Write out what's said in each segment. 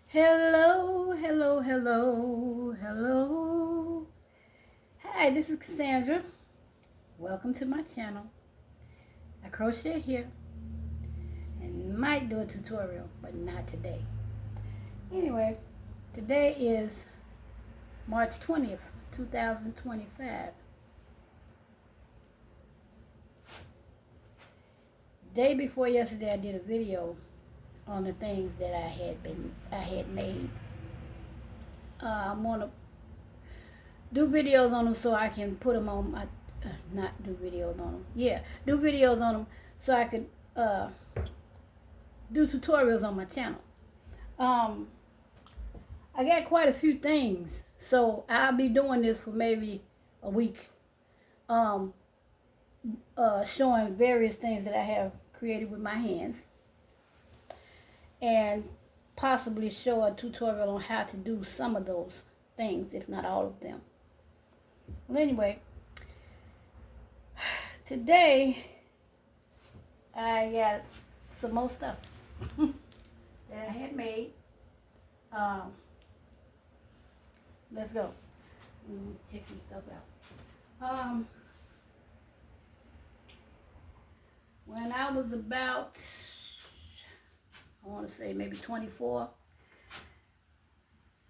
Hello, hello, hello, hello. Hi, this is Cassandra. Welcome to my channel. I crochet here and might do a tutorial, but not today. Anyway, today is March 20th, 2025. Day before yesterday, I did a video on the things that I had made. I'm gonna do videos on them so I can put them on my not do videos on them. Yeah, do videos on them so I could do tutorials on my channel. Um, I got quite a few things, so I'll be doing this for maybe a week. Um, Showing various things that I have created with my hands, and possibly show a tutorial on how to do some of those things, if not all of them. Well, anyway, today I got some more stuff that I had made. Um, let's go. Check some stuff out. When I was about, I want to say maybe 24,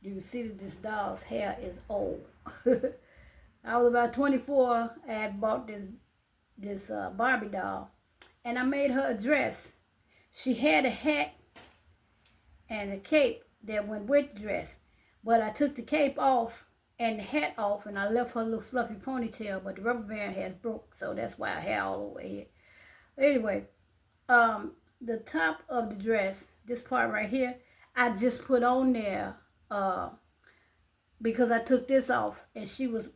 you can see that this doll's hair is old. I was about 24. I had bought this Barbie doll, and I made her a dress. She had a hat and a cape that went with the dress, but I took the cape off and the hat off, and I left her little fluffy ponytail, but the rubber band has broke, so that's why I hair all over here. Anyway, the top of the dress, this part right here, I just put on there because I took this off, and she just,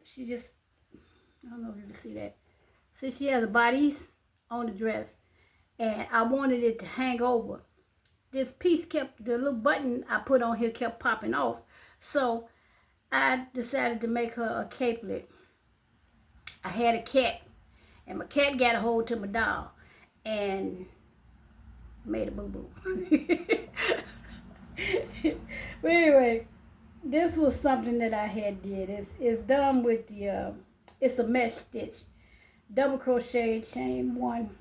I don't know if you can see that. See, she has a bodice on the dress, and I wanted it to hang over. This piece kept, the little button I put on here kept popping off, so I decided to make her a capelet. I had a cat, and my cat got a hold to my doll, and made a boo-boo. But anyway, this was something that I had did. It's done with the, it's a mesh stitch. Double crochet, chain one.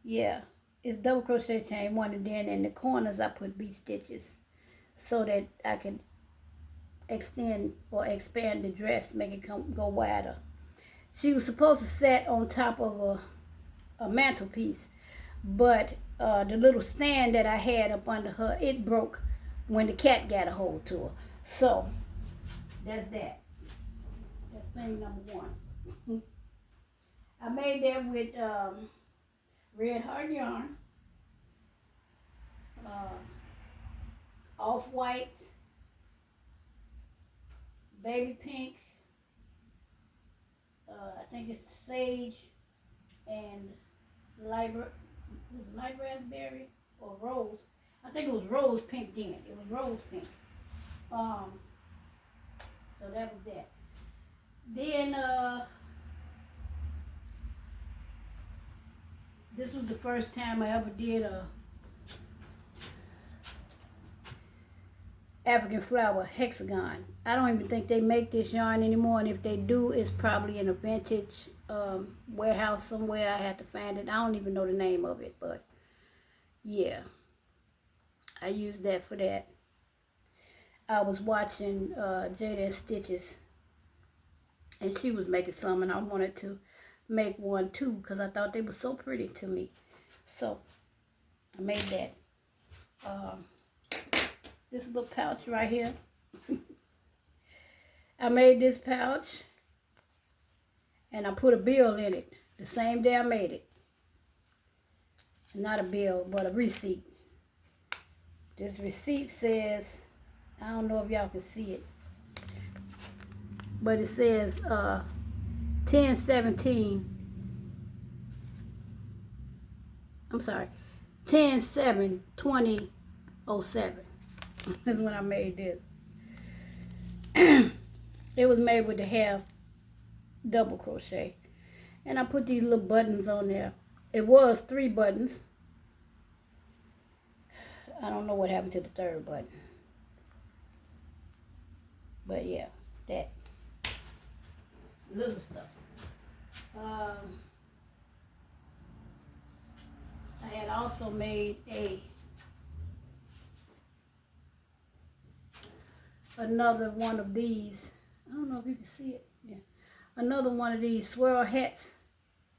Yeah, it's double crochet, chain one, and then in the corners I put V-stitches so that I can extend or expand the dress, make it go wider. She was supposed to sit on top of a mantelpiece, but the little stand that I had up under her, it broke when the cat got a hold to her. So that's that. That's thing number one. I made that with red heart yarn, uh, off-white, baby pink, I think it's sage, and light raspberry or rose. I think it was rose pink then. It was rose pink. Um, so that was that. Then this was the first time I ever did a African flower hexagon. I don't even think they make this yarn anymore, and if they do, it's probably in a vintage warehouse somewhere. I have to find it. I don't even know the name of it, but yeah, I used that for that. I was watching Jada Stitches, and she was making some, and I wanted to make one too because I thought they were so pretty to me. So I made that. This little pouch right here. I made this pouch, and I put a bill in it the same day I made it. Not a bill, but a receipt. This receipt says, I don't know if y'all can see it, but it says 10/17. I'm sorry, 10/7/2007. That's when I made this. It was made with the half double crochet, and I put these little buttons on there. It was 3 buttons. I don't know what happened to the third button. But yeah, that little stuff. I had also made another one of these. I don't know if you can see it. Yeah, another one of these swirl hats,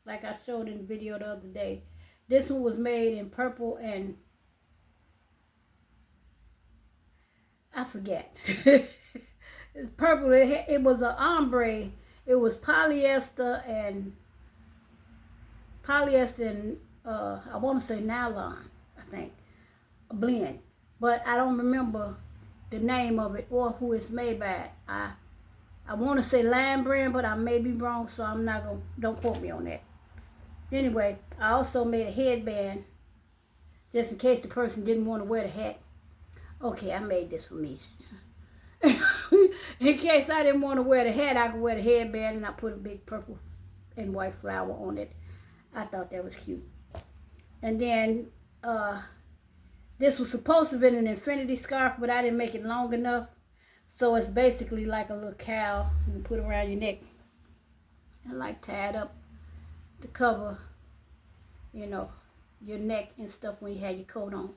like I showed in the video the other day. This one was made in purple and I forget. It's purple. It was an ombre. It was polyester and I want to say nylon, I think, a blend. But I don't remember the name of it or who it's made by. I want to say Lion Brand, but I may be wrong, so I'm not going to, don't quote me on that. Anyway, I also made a headband just in case the person didn't want to wear the hat. Okay, I made this for me. In case I didn't want to wear the hat, I could wear the headband, and I put a big purple and white flower on it. I thought that was cute. And then this was supposed to be an infinity scarf, but I didn't make it long enough. So it's basically like a little cowl you can put around your neck and like tie it up to cover, you know, your neck and stuff when you have your coat on.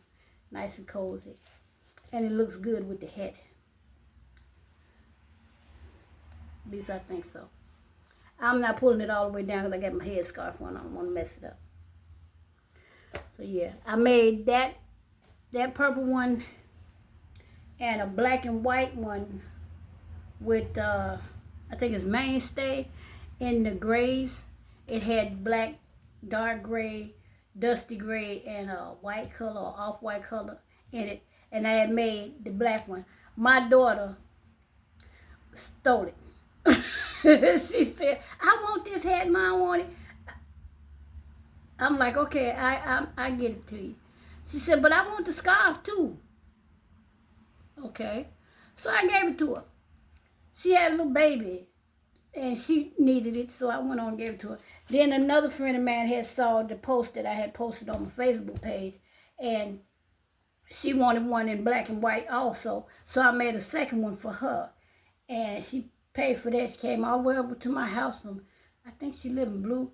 Nice and cozy. And it looks good with the hat. At least I think so. I'm not pulling it all the way down because I got my headscarf on. I don't want to mess it up. So yeah, I made that purple one and a black and white one with I think it's mainstay in the grays. It had black, dark gray, dusty gray, and a white color or off-white color in it. And I had made the black one. My daughter stole it. She said, I want this hat, Mom, I want it. I'm like, okay, I get it to you. She said, but I want the scarf too. Okay. So I gave it to her. She had a little baby and she needed it, so I went on and gave it to her. Then another friend of mine had saw the post that I had posted on my Facebook page, and she wanted one in black and white also. So I made a second one for her. And she paid for that. She came all the way over to my house from, I think she lived in Blue.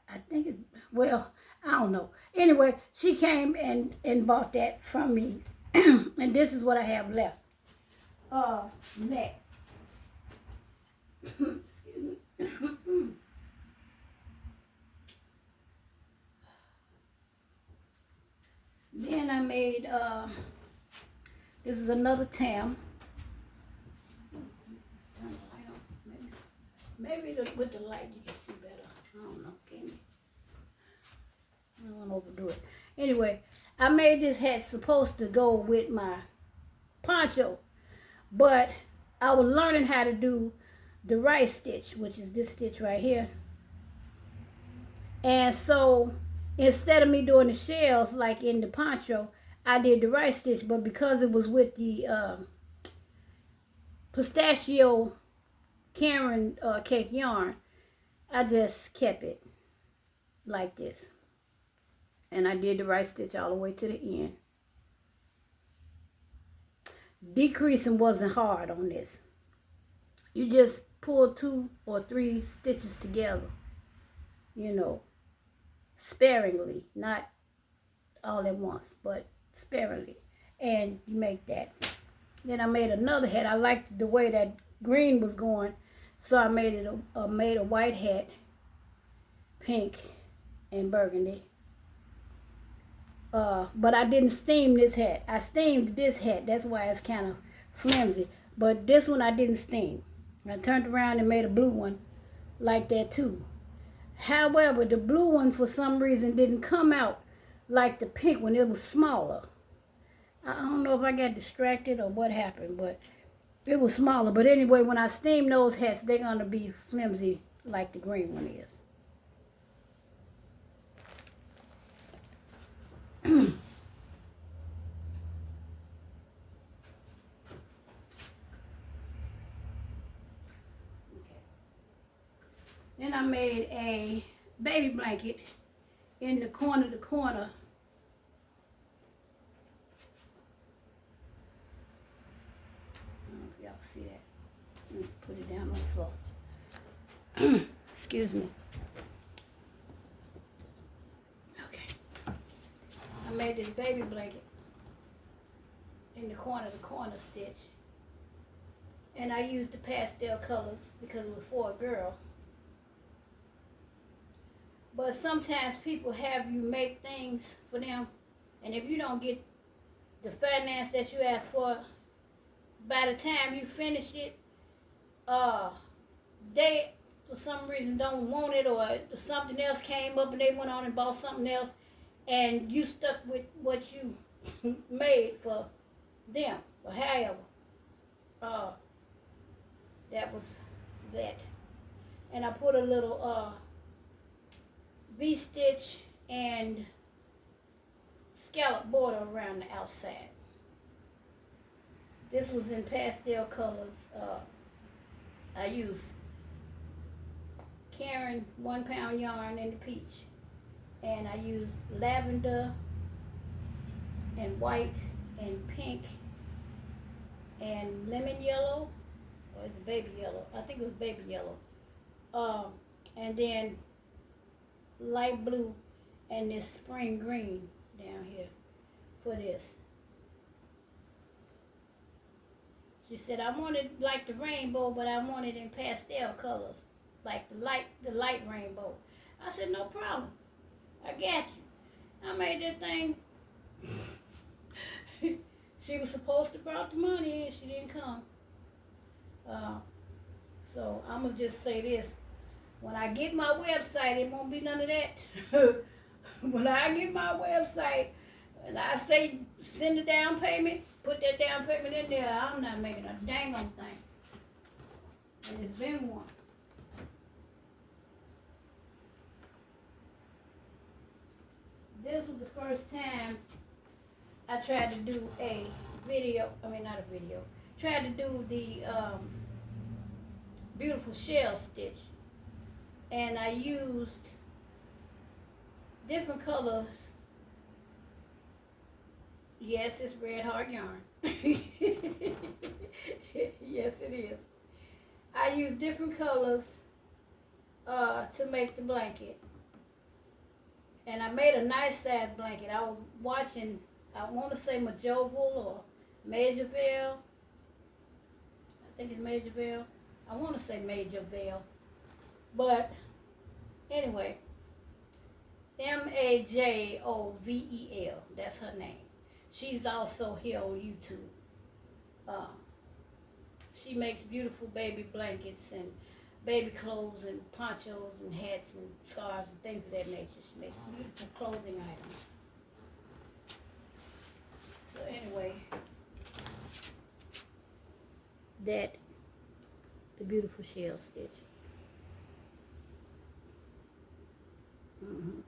I think it's, well, I don't know. Anyway, she came and bought that from me. And this is what I have left. Neck. Excuse me. Then I made, this is another tam. Turn the light on. Maybe with the light you can see better. I don't know, can you? I don't want to overdo it. Anyway, I made this hat supposed to go with my poncho, but I was learning how to do the right stitch, which is this stitch right here. And so instead of me doing the shells like in the poncho, I did the right stitch, but because it was with the pistachio Cameron cake yarn, I just kept it like this. And I did the right stitch all the way to the end. Decreasing wasn't hard on this. You just pull 2 or 3 stitches together, you know, sparingly, not all at once, but sparingly, and you make that. Then I made another hat. I liked the way that green was going, so I made it made a white hat, pink and burgundy. But I didn't steam this hat. I steamed this hat. That's why it's kind of flimsy. But this one I didn't steam. I turned around and made a blue one like that too. However, the blue one for some reason didn't come out like the pink one. It was smaller. I don't know if I got distracted or what happened, but it was smaller. But anyway, when I steam those hats, they're going to be flimsy like the green one is. Then I made a baby blanket in the corner to corner Excuse me. Okay. I made this baby blanket in the corner stitch. And I used the pastel colors because it was for a girl. But sometimes people have you make things for them, and if you don't get the finance that you asked for, by the time you finish it, they for some reason don't want it, or something else came up and they went on and bought something else, and you stuck with what you made for them. Or however, that was that. And I put a little V-stitch and scallop border around the outside. This was in pastel colors. I used Caron 1 pound yarn in the peach, and I used lavender and white and pink and lemon yellow, or is it baby yellow? I think it was baby yellow. And then light blue and this spring green down here for this. She said, I wanted like the rainbow, but I want it in pastel colors, like the light rainbow. I said, no problem. I got you. I made that thing. She was supposed to brought the money and she didn't come. So I'm going to just say this. When I get my website, it won't be none of that. When I get my website and I say send a down payment, put that down payment in there, I'm not making a dang on thing. And it's been one. This was the first time I tried to do a video, tried to do the beautiful shell stitch. And I used different colors. Yes, it's Red Heart yarn. Yes, it is. I used different colors to make the blanket. And I made a nice size blanket. I was watching, I want to say Majoval or Majorville. I think it's Majorville. I want to say Majorville. But anyway, Majovel, that's her name. She's also here on YouTube. She makes beautiful baby blankets and baby clothes and ponchos and hats and scarves and things of that nature. She makes beautiful clothing items. So anyway, the beautiful shell stitch. Mm-hmm.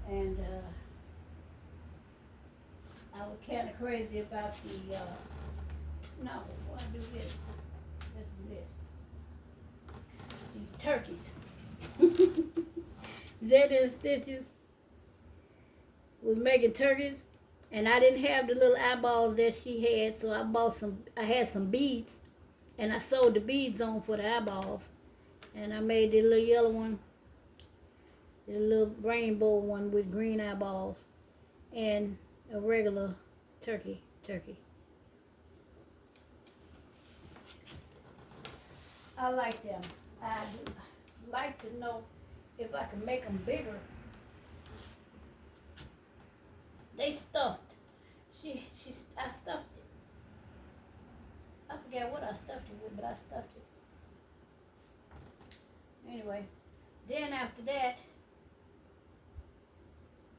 And I was kind of crazy about the, no, before I do this, let's do this. These turkeys. Jada Stitches was making turkeys, and I didn't have the little eyeballs that she had, so I had some beads, and I sewed the beads on for the eyeballs, and I made the little yellow one, the little rainbow one with green eyeballs, and a regular turkey. I like them. I like to know if I can make them bigger. They stuffed. I stuffed it. I forget what I stuffed it with, but I stuffed it. Anyway, then after that,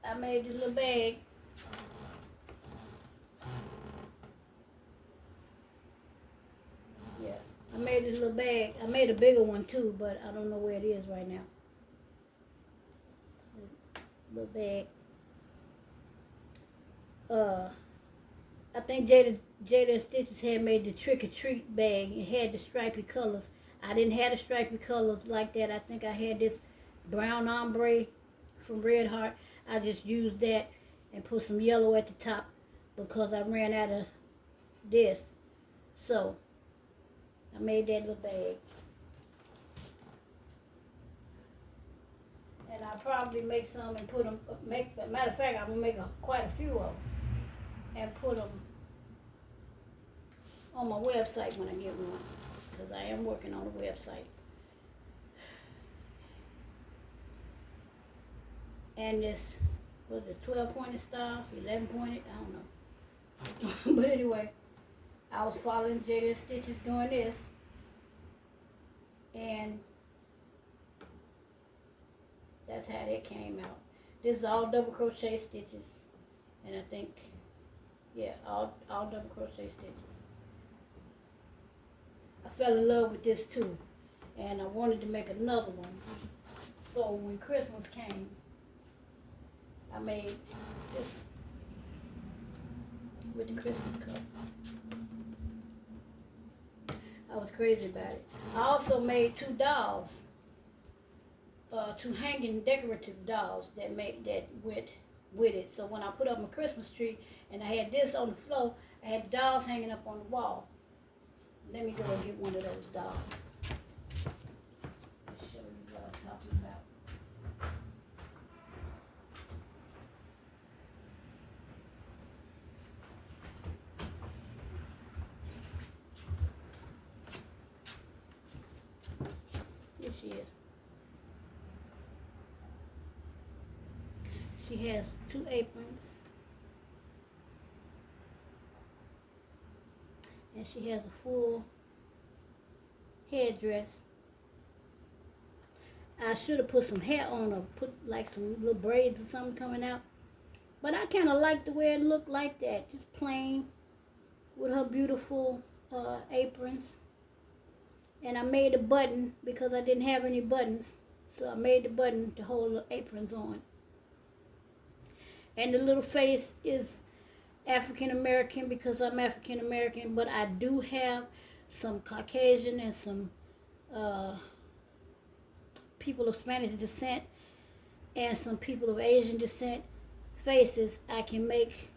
I made this little bag. Yeah, I made this little bag. I made a bigger one too, but I don't know where it is right now. Little bag. I think Jada Stitches had made the Trick or Treat bag. It had the stripy colors. I didn't have the stripy colors like that. I think I had this brown ombre from Red Heart. I just used that and put some yellow at the top because I ran out of this. So I made that little bag. And I'll probably make some and put them, matter of fact, I'm going to make quite a few of them and put them on my website when I get one, because I am working on a website. And this, what is it, 12-pointed style, 11-pointed, I don't know. But anyway, I was following Jaden Stitches doing this, and that's how that came out. This is all double crochet stitches, and I think, yeah, all double crochet stitches. I fell in love with this too, and I wanted to make another one. So when Christmas came, I made this with the Christmas cup. I was crazy about it. I also made 2 dolls, 2 hanging decorative dolls that went with it. So when I put up my Christmas tree and I had this on the floor, I had dolls hanging up on the wall. Let me go and get one of those dolls. I'll show you what I'm talking about. Here she is. She has 2 aprons. And she has a full headdress. I should have put some hair on her, put like some little braids or something coming out. But I kind of like the way it looked like that, just plain with her beautiful aprons. And I made a button because I didn't have any buttons. So I made the button to hold the aprons on. And the little face is African American because I'm African American, but I do have some Caucasian and some people of Spanish descent and some people of Asian descent faces. I can make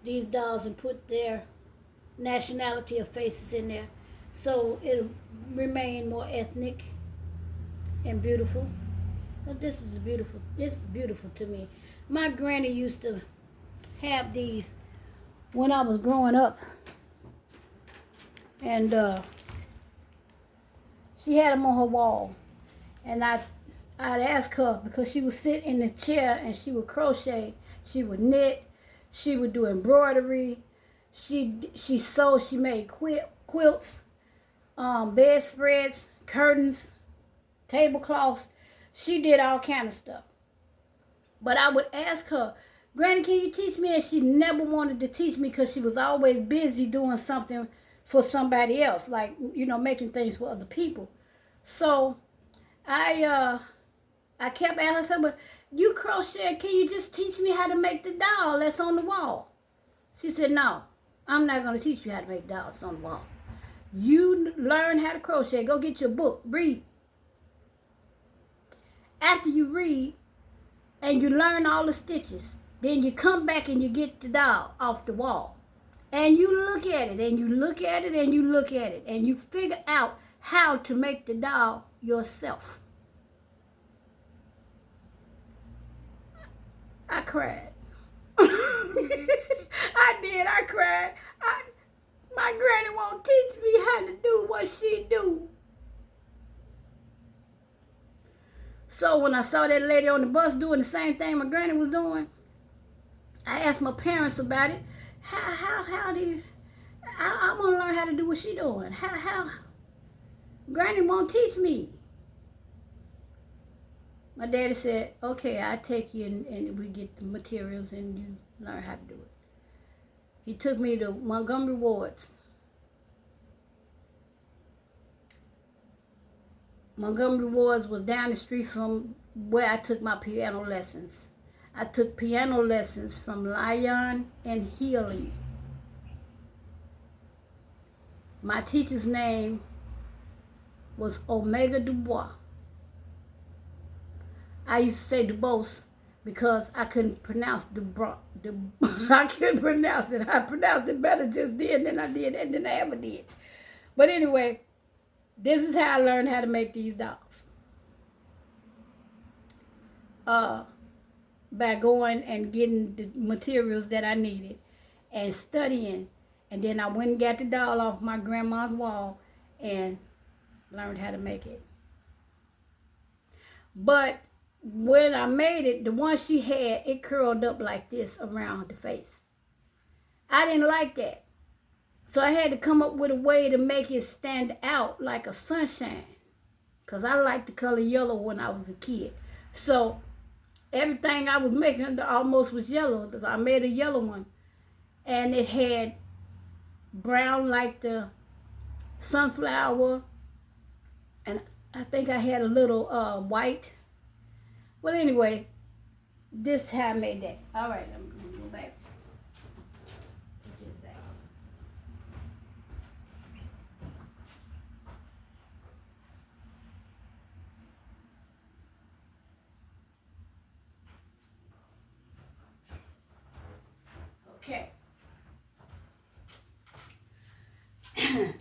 these dolls and put their nationality of faces in there, so it'll remain more ethnic and beautiful. But this is beautiful. This is beautiful to me. My granny used to have these when I was growing up, and she had them on her wall, and I'd ask her, because she would sit in the chair and she would crochet, she would knit, she would do embroidery, she sewed, she made quilts, bedspreads, curtains, tablecloths. She did all kind of stuff. But I would ask her, Granny, can you teach me? And she never wanted to teach me because she was always busy doing something for somebody else, like, making things for other people. So I kept asking her, but you crochet, can you just teach me how to make the doll that's on the wall? She said, no, I'm not going to teach you how to make dolls on the wall. You learn how to crochet. Go get your book. Read. After you read and you learn all the stitches, then you come back and you get the doll off the wall. And you look at it, and you look at it, and you look at it, and you figure out how to make the doll yourself. I cried. I did. I cried. My granny won't teach me how to do what she do. So when I saw that lady on the bus doing the same thing my granny was doing, I asked my parents about it. How do you, I want to learn how to do what she doing. How, Granny won't teach me. My daddy said, okay, I'll take you and we get the materials and you learn how to do it. He took me to Montgomery Ward's. Montgomery Ward's was down the street from where I took my piano lessons. I took piano lessons from Lyon and Healy. My teacher's name was Omega Dubois. I used to say Dubose because I couldn't pronounce the I couldn't pronounce it. I pronounced it better just then than I did and than I ever did. But anyway, this is how I learned how to make these dolls. By going and getting the materials that I needed and studying. And then I went and got the doll off my grandma's wall and learned how to make it. But when I made it, the one she had, it curled up like this around the face. I didn't like that. So I had to come up with a way to make it stand out like a sunshine. Because I liked the color yellow when I was a kid. So everything I was making almost was yellow. So I made a yellow one. And it had brown like the sunflower. And I think I had a little white. Well, anyway, this is how I made that. All right, I'm going to go back. Put this back. Okay.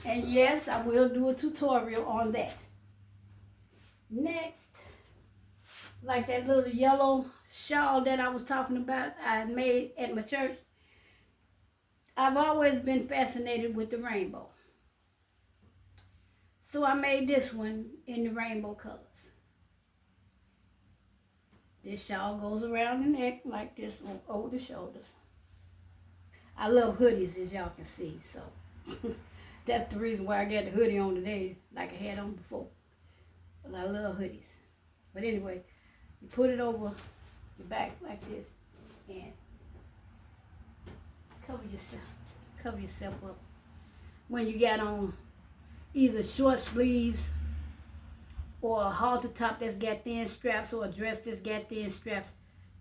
And yes, I will do a tutorial on that. Next, like that little yellow shawl that I was talking about, I made at my church. I've always been fascinated with the rainbow. So I made this one in the rainbow colors. This shawl goes around the neck like this over the shoulders. I love hoodies, as y'all can see, so that's the reason why I got the hoodie on today, like I had on before. Because I love hoodies. But anyway, you put it over your back like this and cover yourself up. When you got on either short sleeves or a halter top that's got thin straps or a dress that's got thin straps,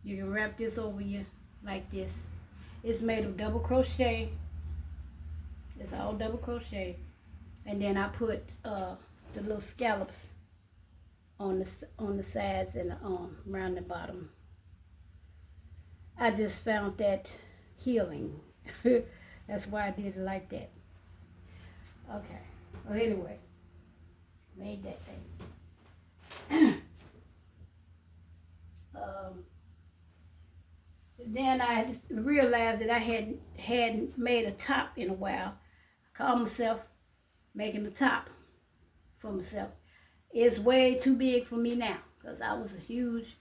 you can wrap this over you like this. It's made of double crochet. It's all double crochet. And then I put the little scallops on the sides and around the bottom. I just found that healing. That's why I did it like that. Okay. Well, anyway, made that thing. Then I realized that I hadn't made a top in a while. I called myself making a top for myself. It's way too big for me now because I was a huge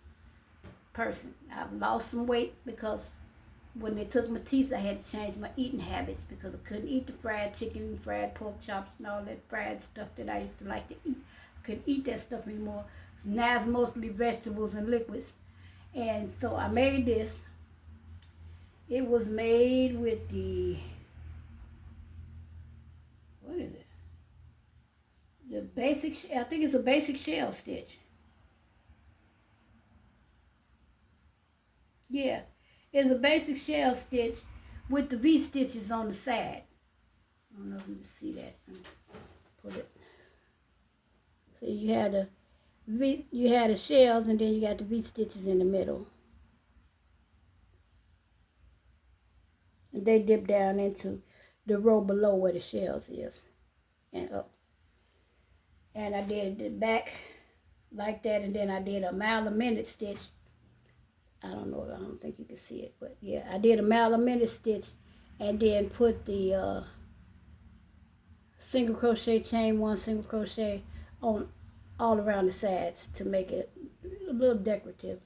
person. I've lost some weight because when they took my teeth, I had to change my eating habits because I couldn't eat the fried chicken, fried pork chops, and all that fried stuff that I used to like to eat. I couldn't eat that stuff anymore. Now it's mostly vegetables and liquids. And so I made this. It was made with the, what is it? The basic, I think it's a basic shell stitch. Yeah, it's a basic shell stitch with the V-stitches on the side. I don't know if you can see that. Put it. So you had the shells and then you got the V-stitches in the middle. And they dip down into the row below where the shells is and up. And I did the back like that, and then I did a mile a minute stitch. I don't think you can see it, but yeah, I did a mile a minute stitch and then put the single crochet chain one, single crochet on all around the sides to make it a little decorative.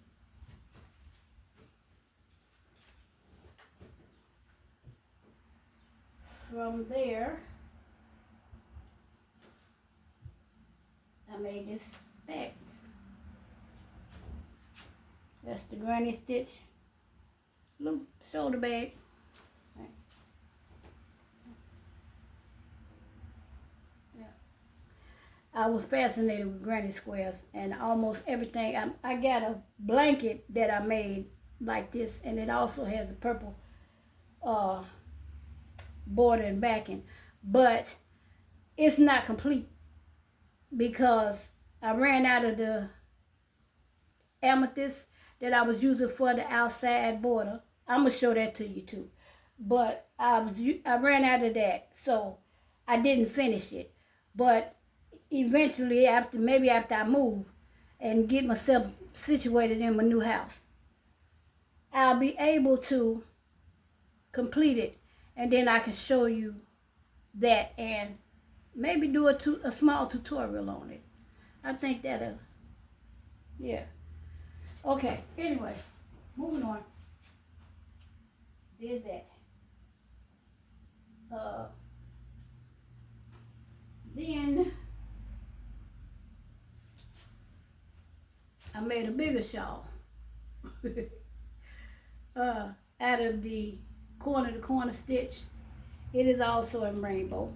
From there, I made this bag. That's the granny stitch, little shoulder bag. Right. Yeah. I was fascinated with granny squares and almost everything. I got a blanket that I made like this, and it also has a purple border and backing, but it's not complete because I ran out of the amethyst that I was using for the outside border. I'm gonna show that to you too. But I ran out of that, so I didn't finish it. But eventually, after I move and get myself situated in my new house, I'll be able to complete it, and then I can show you that and maybe do a small tutorial on it. I think that'll, yeah. Okay, anyway, moving on. Did that. Then I made a bigger shawl out of the corner to corner stitch. It is also in rainbow.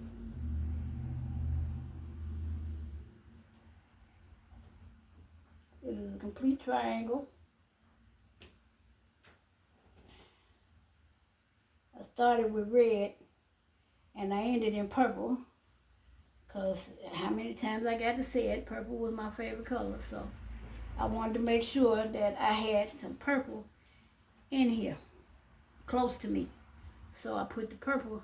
It is a complete triangle. I started with red and I ended in purple, because how many times I got to say it, purple was my favorite color. So I wanted to make sure that I had some purple in here, close to me. So I put the purple.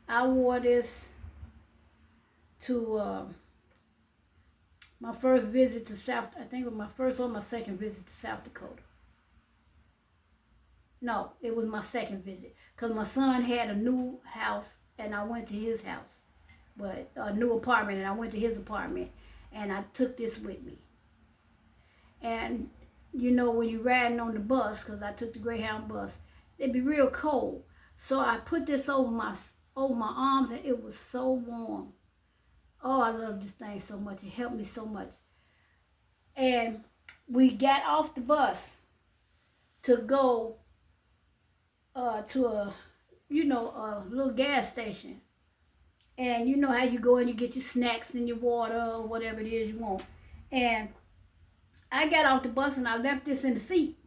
I wore this to my first visit to I think it was my first or my second visit to South Dakota. No, it was my second visit, because my son had a new house and I went to his house, but a new apartment, and I went to his apartment and I took this with me. And you know, when you're riding on the bus, because I took the Greyhound bus, it'd be real cold. So I put this over my arms and it was so warm. Oh, I love this thing so much. It helped me so much. And we got off the bus to go to a little gas station. And you know how you go and you get your snacks and your water or whatever it is you want. And I got off the bus and I left this in the seat.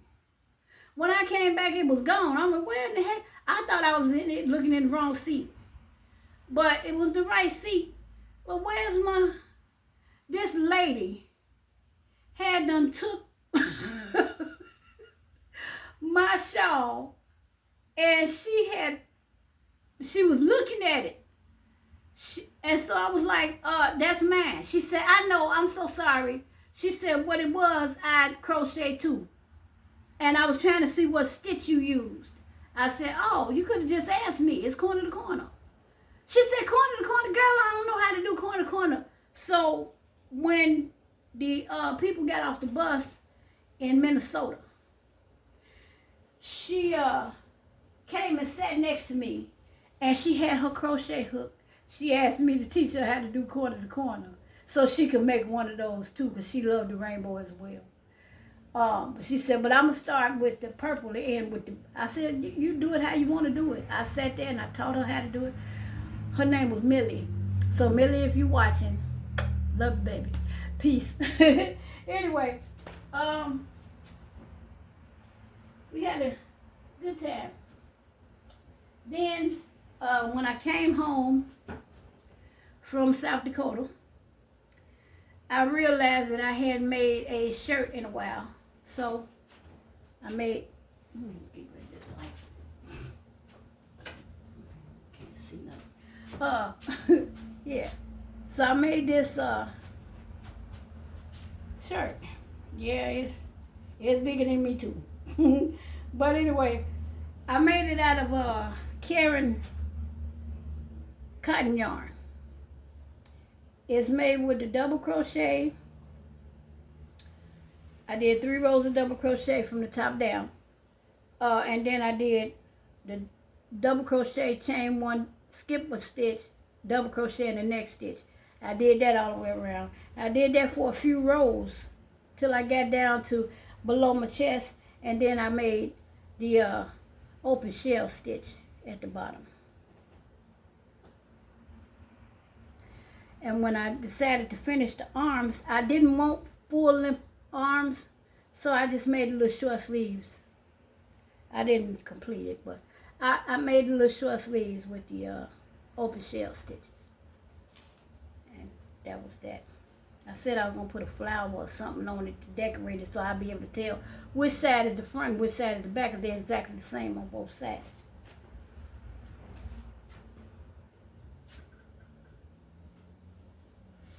When I came back, it was gone. I'm like, where in the heck? I thought I was in it looking in the wrong seat. But it was the right seat. But where's this lady had done took my shawl, and she was looking at it. And so I was like, that's mine. She said, I know, I'm so sorry. She said, what it was, I crocheted too. And I was trying to see what stitch you used. I said, oh, you could have just asked me. It's corner to corner. She said, corner to corner, girl, I don't know how to do corner to corner. So when the people got off the bus in Minnesota, she came and sat next to me, and she had her crochet hook. She asked me to teach her how to do corner to corner so she could make one of those too, because she loved the rainbow as well. She said, but I'm going to start with the purple and end with the... I said, you do it how you want to do it. I sat there and I taught her how to do it. Her name was Millie. So Millie, if you're watching, love you, baby. Peace. Anyway, we had a good time. Then when I came home from South Dakota, I realized that I hadn't made a shirt in a while. So I made, let me get rid of this light. Can't see nothing. Yeah. So I made this shirt. Yeah, it's bigger than me too. But anyway, I made it out of Karen cotton yarn. It's made with the double crochet. I did 3 rows of double crochet from the top down. And then I did the double crochet, chain 1, skip a stitch, double crochet in the next stitch. I did that all the way around. I did that for a few rows till I got down to below my chest, and then I made the open shell stitch at the bottom. And when I decided to finish the arms, I didn't want full length arms, so I just made little short sleeves. I didn't complete it, but I made little short sleeves with the open shell stitches. And that was that. I said I was going to put a flower or something on it to decorate it so I'll be able to tell which side is the front and which side is the back, because they're exactly the same on both sides.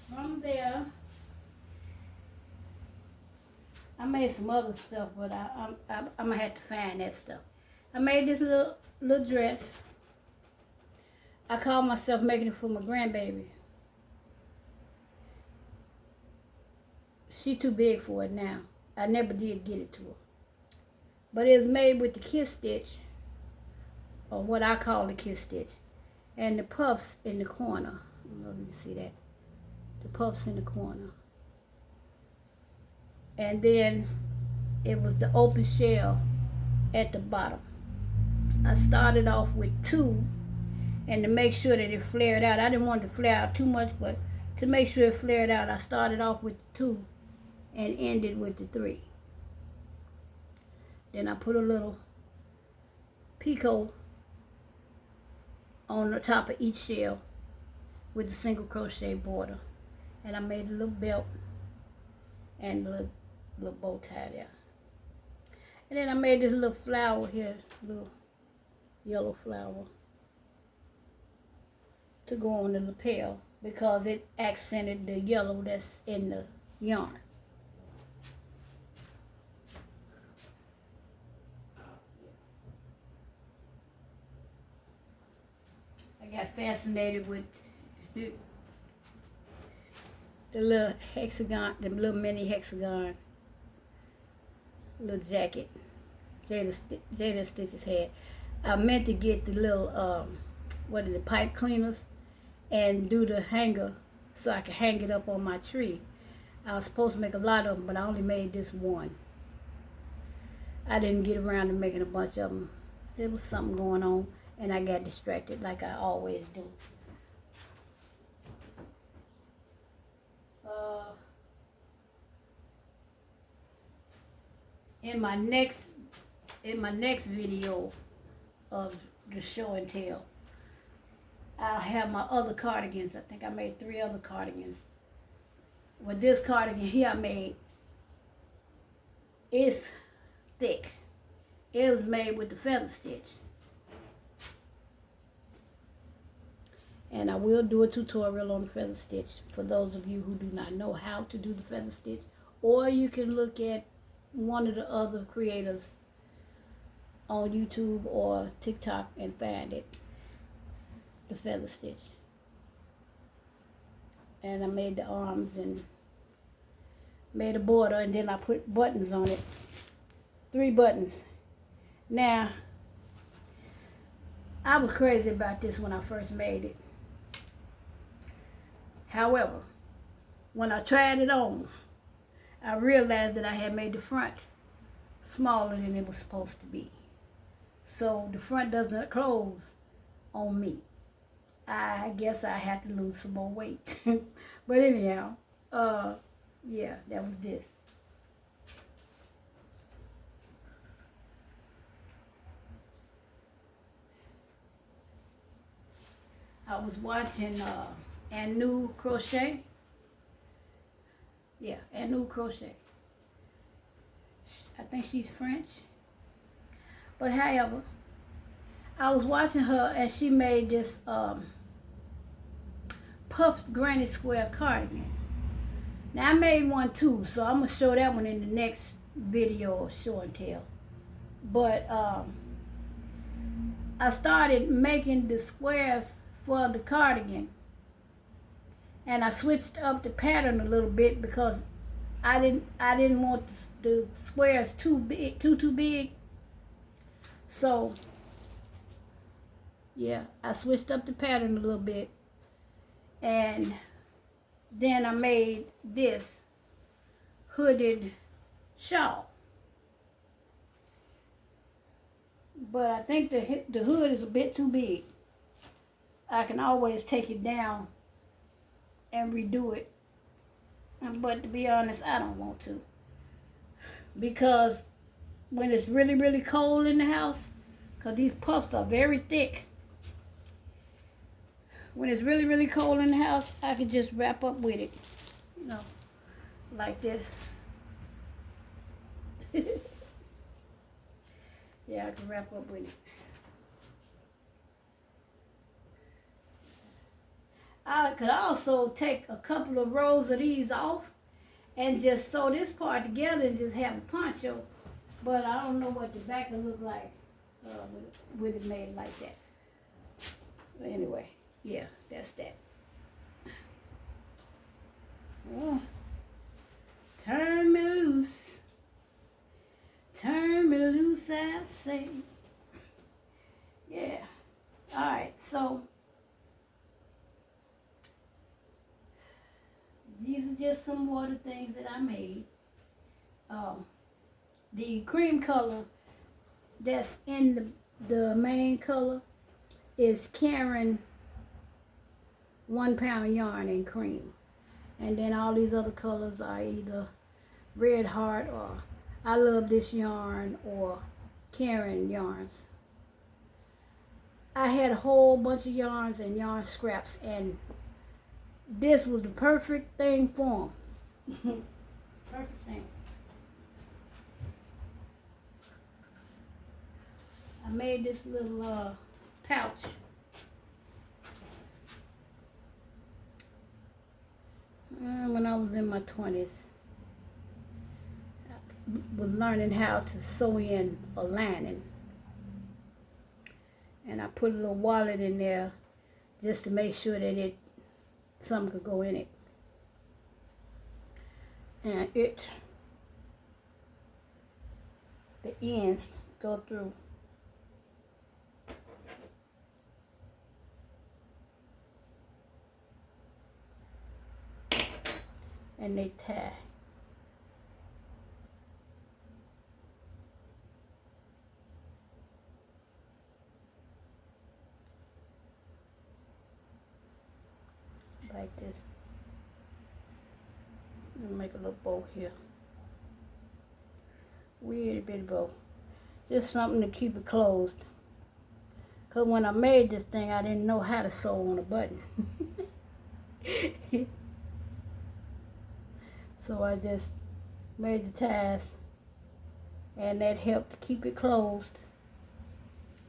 From there, I made some other stuff, but I'm going to have to find that stuff. I made this little dress. I call myself making it for my grandbaby. She too big for it now. I never did get it to her. But it was made with the kiss stitch, or what I call the kiss stitch, and the puffs in the corner. I don't know if you can see that. The puffs in the corner. And then it was the open shell at the bottom. I started off with 2, and to make sure that it flared out, I didn't want it to flare out too much, but to make sure it flared out, I started off with 2 and ended with the 3. Then I put a little picot on the top of each shell with the single crochet border, and I made a little belt and a little bow tie there. And then I made this little flower here, little yellow flower, to go on the lapel because it accented the yellow that's in the yarn. I got fascinated with the little hexagon, the little mini hexagon little jacket Jada Stitches had. I meant to get the little pipe cleaners and do the hanger so I could hang it up on my tree. I was supposed to make a lot of them, but I only made this one. I didn't get around to making a bunch of them. There was something going on, and I got distracted like I always do. In my next video of the show and tell, I'll have my other cardigans. I think I made 3 other cardigans. Well, this cardigan here I made, it's thick. It was made with the feather stitch. And I will do a tutorial on the feather stitch for those of you who do not know how to do the feather stitch. Or you can look at one of the other creators on YouTube or TikTok and find it, the feather stitch. And I made the arms and made a border, and then I put buttons on it. 3 buttons. Now, I was crazy about this when I first made it. However, when I tried it on, I realized that I had made the front smaller than it was supposed to be. So the front doesn't close on me. I guess I had to lose some more weight. But anyhow, yeah, that was this. I was watching Anu Crochet. Yeah, Anu Crochet. I think she's French. But however, I was watching her and she made this puffed granny square cardigan. Now I made one too, so I'm gonna show that one in the next video of show and tell. But I started making the squares for the cardigan, and I switched up the pattern a little bit because I didn't want the squares too big. So yeah, I switched up the pattern a little bit, and then I made this hooded shawl. But I think the hood is a bit too big. I can always take it down and redo it. But to be honest, I don't want to. Because when it's really, really cold in the house, because these puffs are very thick, when it's really, really cold in the house, I can just wrap up with it. You know, like this. Yeah, I can wrap up with it. I could also take a couple of rows of these off and just sew this part together and just have a poncho. But I don't know what the back will look like with it made like that. But anyway, yeah, that's that. Oh, turn me loose. Turn me loose, I say. Yeah. All right, so these are just some more of the things that I made. The cream color that's in the main color is Caron 1 pound yarn and cream. And then all these other colors are either Red Heart or I Love This Yarn or Caron yarns. I had a whole bunch of yarns and yarn scraps, and this was the perfect thing for them. Perfect thing. I made this little pouch. When I was in my 20s, I was learning how to sew in a lining. And I put a little wallet in there just to make sure that something could go in it. And the ends go through. And they tie. Like this. I'm gonna make a little bow here. Weird bitty bow. Just something to keep it closed. Cause when I made this thing, I didn't know how to sew on a button. So I just made the ties, and that helped to keep it closed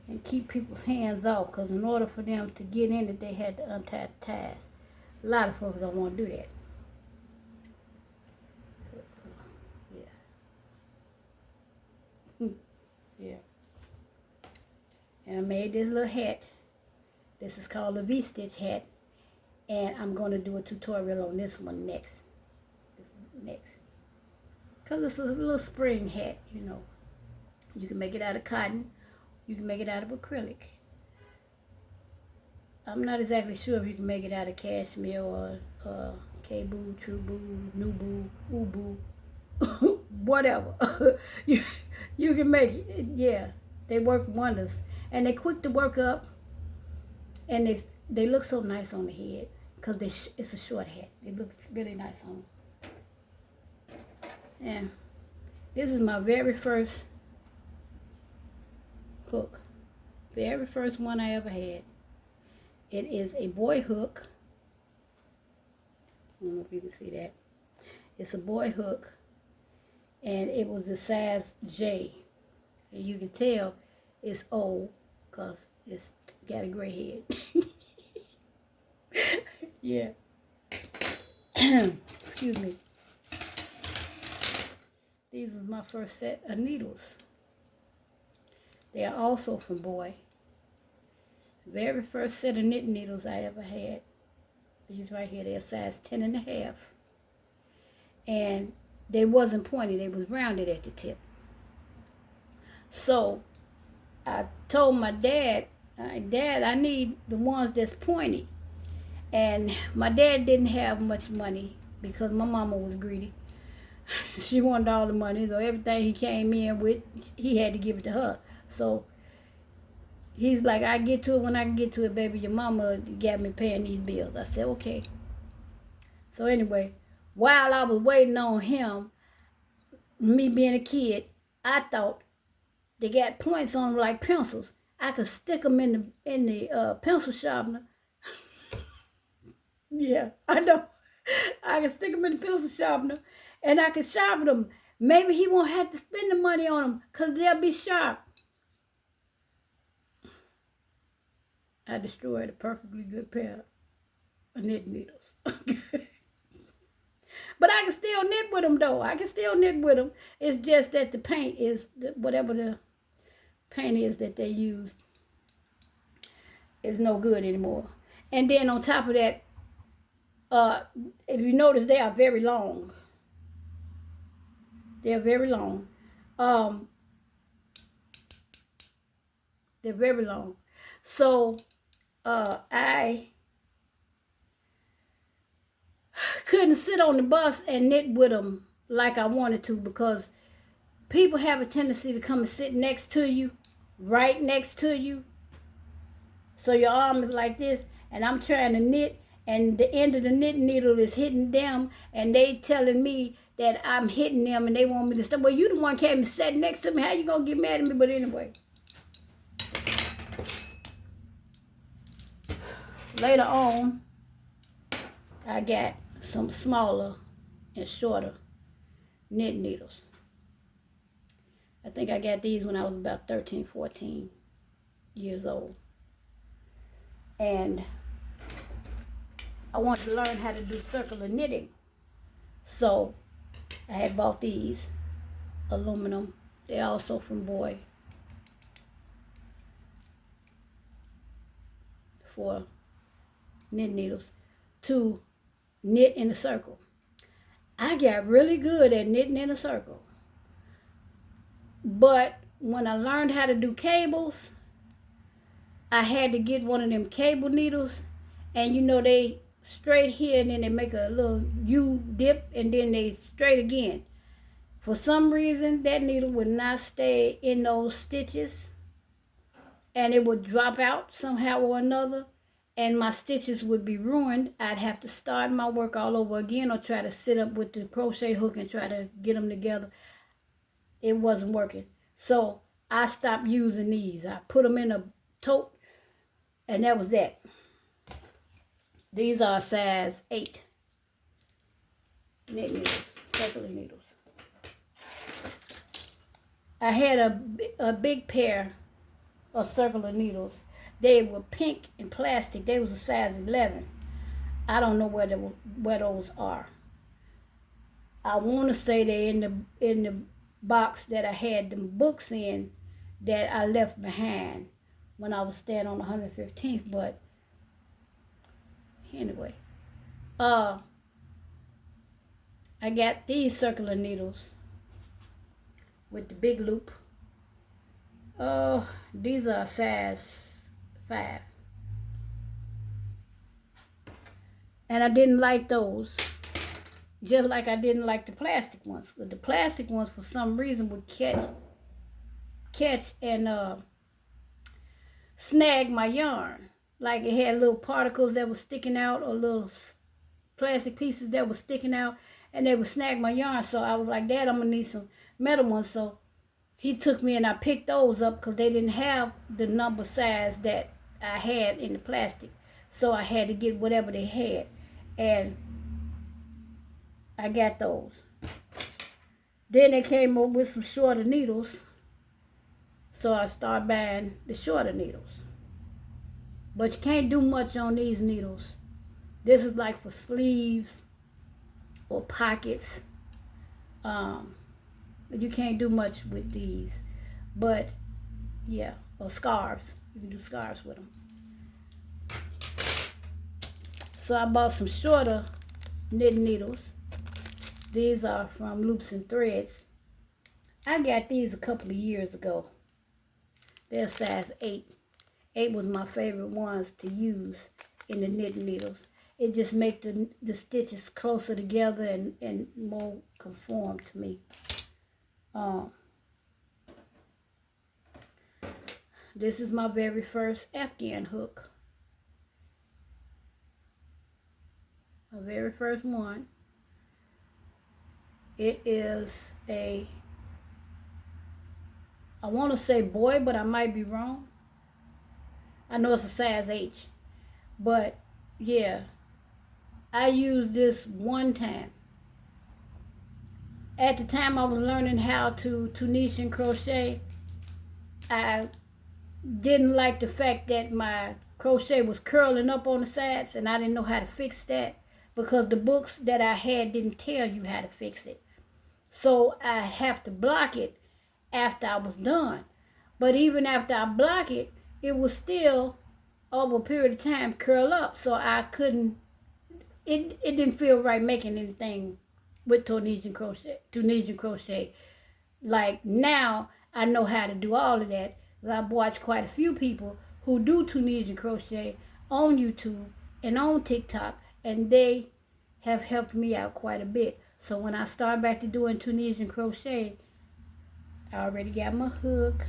and keep people's hands off, because in order for them to get in it, they had to untie the ties. A lot of folks don't want to do that. Yeah. Yeah. And I made this little hat. This is called a V-stitch hat, and I'm going to do a tutorial on this one next. Because it's a little spring hat, you know. You can make it out of cotton. You can make it out of acrylic. I'm not exactly sure if you can make it out of cashmere or K-Boo, True Boo, New Boo, Ubu, whatever. you can make it. Yeah, they work wonders. And they're quick to work up. And they look so nice on the head because it's a short hat. It looks really nice on them. And this is my very first hook. Very first one I ever had. It is a boy hook. I don't know if you can see that. It's a boy hook. And it was the size J. And you can tell it's old because it's got a gray head. Yeah. Excuse me. These are my first set of needles. They are also from Boy. Very first set of knit needles I ever had. These right here, they're size 10.5. And they wasn't pointy, they was rounded at the tip. So I told my dad, Dad, I need the ones that's pointy. And my dad didn't have much money because my mama was greedy. She wanted all the money, so everything he came in with, he had to give it to her. So he's like, I get to it when I can get to it, baby. Your mama got me paying these bills. I said, okay. So anyway, while I was waiting on him, me being a kid, I thought they got points on them like pencils. I could stick them in the pencil sharpener. Yeah, I know. I can stick them in the pencil sharpener And I can sharpen them. Maybe he won't have to spend the money on them because they'll be sharp. I destroyed a perfectly good pair of knitting needles. But I can still knit with them, though. I can still knit with them. It's just that the paint is, whatever the paint is that they use, is no good anymore. And then on top of that, if you notice, they are very long. They're very long. They're very long. So I couldn't sit on the bus and knit with them like I wanted to, because people have a tendency to come and sit next to you, right next to you. So your arm is like this, and I'm trying to knit, and the end of the knitting needle is hitting them, and they telling me that I'm hitting them, and they want me to stop. Well, you the one came and sat next to me. How you gonna get mad at me? But anyway. Later on, I got some smaller and shorter knitting needles. I think I got these when I was about 13, 14 years old. And I wanted to learn how to do circular knitting. So I had bought these aluminum. They're also from Boy for knitting needles to knit in a circle. I got really good at knitting in a circle. But when I learned how to do cables, I had to get one of them cable needles, and you know they straight here and then they make a little U dip and then they straight again. For some reason, that needle would not stay in those stitches, and it would drop out somehow or another, and my stitches would be ruined. I'd have to start my work all over again or try to sit up with the crochet hook and try to get them together. It wasn't working. So I stopped using these. I put them in a tote, and that was that. These are size 8 knit needles, circular needles. I had a big pair of circular needles. They were pink and plastic. They was a size 11. I don't know where those are. I want to say they're in the box that I had them books in that I left behind when I was staying on 115th. But anyway, I got these circular needles with the big loop. These are size 5. And I didn't like those. Just like I didn't like the plastic ones. But the plastic ones, for some reason, would catch and snag my yarn. Like it had little particles that were sticking out, or little plastic pieces that were sticking out, and they would snag my yarn. So I was like, Dad, I'm gonna need some metal ones. So he took me and I picked those up because they didn't have the number size that I had in the plastic. So I had to get whatever they had. And I got those. Then they came up with some shorter needles. So I started buying the shorter needles. But you can't do much on these needles. This is like for sleeves or pockets. You can't do much with these. But yeah, or scarves. You can do scarves with them. So I bought some shorter knitting needles. These are from Loops and Threads. I got these a couple of years ago. They're size 8. 8 was my favorite ones to use in the knitting needles. It just makes the stitches closer together and more conform to me. This is my very first Afghan hook. My very first one. It is I want to say boy, but I might be wrong. I know it's a size H. But yeah, I used this one time. at the time I was learning how to Tunisian crochet, I didn't like the fact that my crochet was curling up on the sides, and I didn't know how to fix that because the books that I had didn't tell you how to fix it. So I have to block it after I was done. But even after I block it, it was still over a period of time curl up. So I couldn't, it didn't feel right making anything with Tunisian crochet. Like now I know how to do all of that. I've watched quite a few people who do Tunisian crochet on YouTube and on TikTok, and they have helped me out quite a bit. So when I start back to doing Tunisian crochet, I already got my hook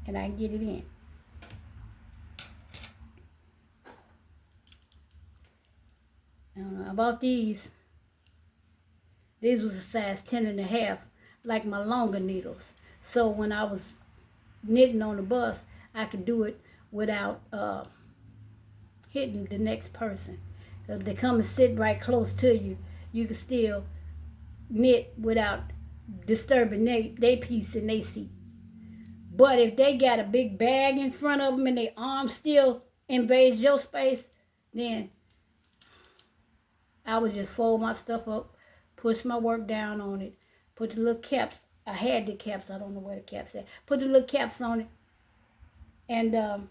and I can get it in. About these was a size 10 and a half, like my longer needles. So when I was knitting on the bus, I could do it without hitting the next person. If they come and sit right close to you, you can still knit without disturbing their piece in their seat. But if they got a big bag in front of them and their arm still invades your space, then I would just fold my stuff up, push my work down on it, put the little caps. I had the caps. I don't know where the caps at. Put the little caps on it and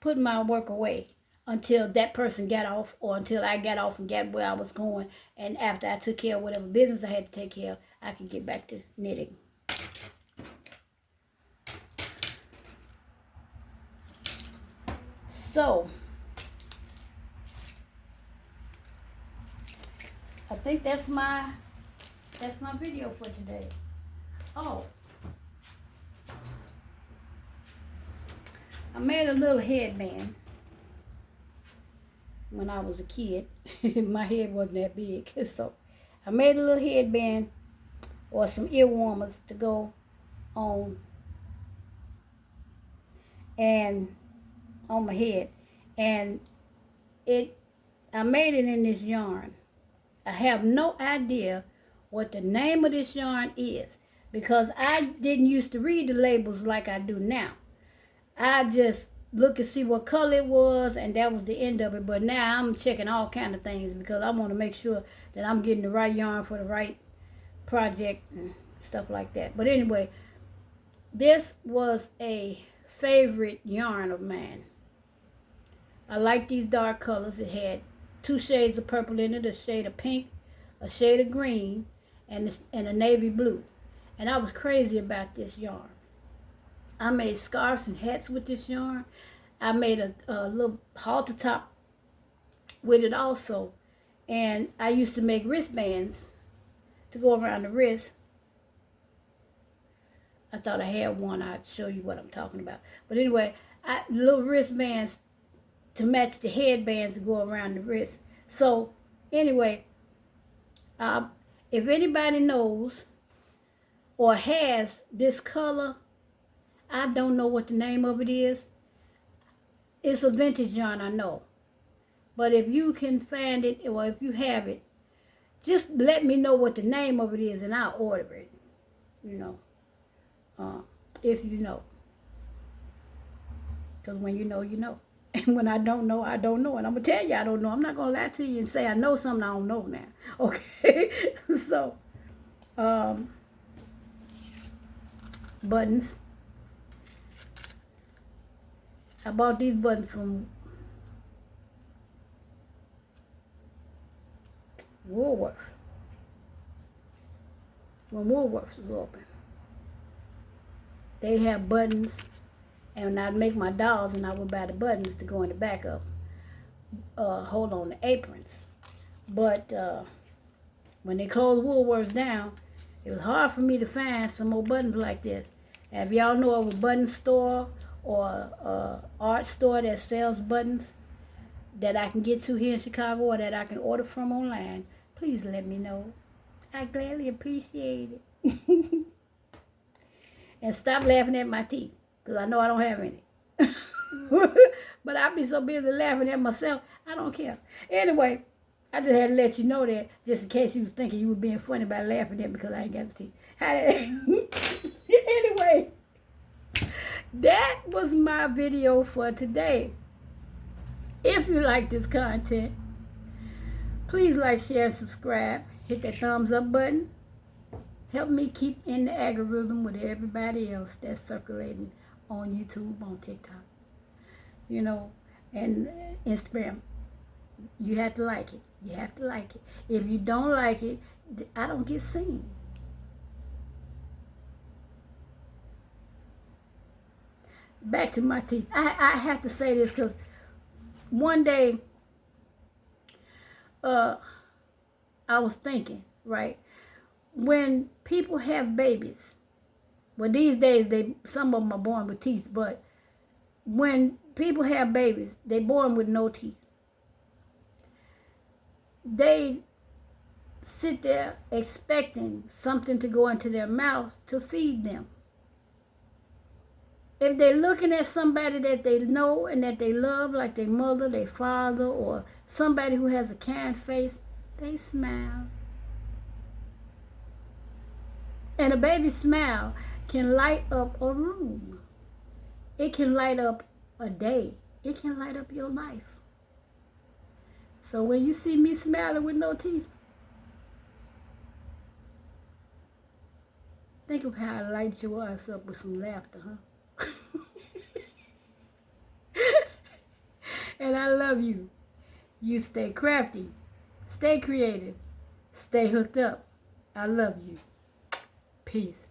put my work away until that person got off or until I got off and got where I was going. And after I took care of whatever business I had to take care of, I could get back to knitting. So, I think that's my video for today. Oh, I made a little headband when I was a kid. My head wasn't that big, so I made a little headband or some ear warmers to go on and on my head, and I made it in this yarn. I have no idea what the name of this yarn is because I didn't used to read the labels like I do now. I just look and see what color it was, and that was the end of it. But now I'm checking all kind of things because I want to make sure that I'm getting the right yarn for the right project and stuff like that. But anyway, this was a favorite yarn of mine. I like these dark colors. It had 2 shades of purple in it, a shade of pink, a shade of green, and a navy blue. And I was crazy about this yarn. I made scarves and hats with this yarn. I made a little halter top with it also. And I used to make wristbands to go around the wrist. I thought I had one. I'd show you what I'm talking about. But anyway, little wristbands to match the headbands to go around the wrist. So anyway, if anybody knows or has this color, I don't know what the name of it is. It's a vintage yarn, I know. But if you can find it, or if you have it, just let me know what the name of it is and I'll order it. If you know. Because when you know, you know. And when I don't know, I don't know. And I'm going to tell you I don't know. I'm not going to lie to you and say I know something I don't know now. Okay? So, buttons. I bought these buttons from Woolworth. When Woolworth was open. They'd have buttons, and I'd make my dolls, and I would buy the buttons to go in the back of hold on the aprons. But when they closed Woolworths down, it was hard for me to find some more buttons like this. And if y'all know of a button store or art store that sells buttons that I can get to here in Chicago or that I can order from online, please let me know. I gladly appreciate it. And stop laughing at my teeth, because I know I don't have any. But I be so busy laughing at myself, I don't care. Anyway, I just had to let you know that, just in case you was thinking you were being funny by laughing at me because I ain't got no teeth. Anyway, that was my video for today. If you like this content, please like, share, and subscribe. Hit that thumbs up button. Help me keep in the algorithm with everybody else that's circulating on YouTube, on TikTok, and Instagram. You have to like it. You have to like it. If you don't like it, I don't get seen. Back to my teeth. I have to say this because one day I was thinking, right? When people have babies, well, these days some of them are born with teeth, but when people have babies, they're born with no teeth. They sit there expecting something to go into their mouth to feed them. If they're looking at somebody that they know and that they love, like their mother, their father, or somebody who has a kind face, they smile. And a baby's smile can light up a room. It can light up a day. It can light up your life. So when you see me smiling with no teeth, think of how I light your ass up with some laughter, huh? And I love you. You stay crafty, stay creative, stay hooked up. I love you. Peace.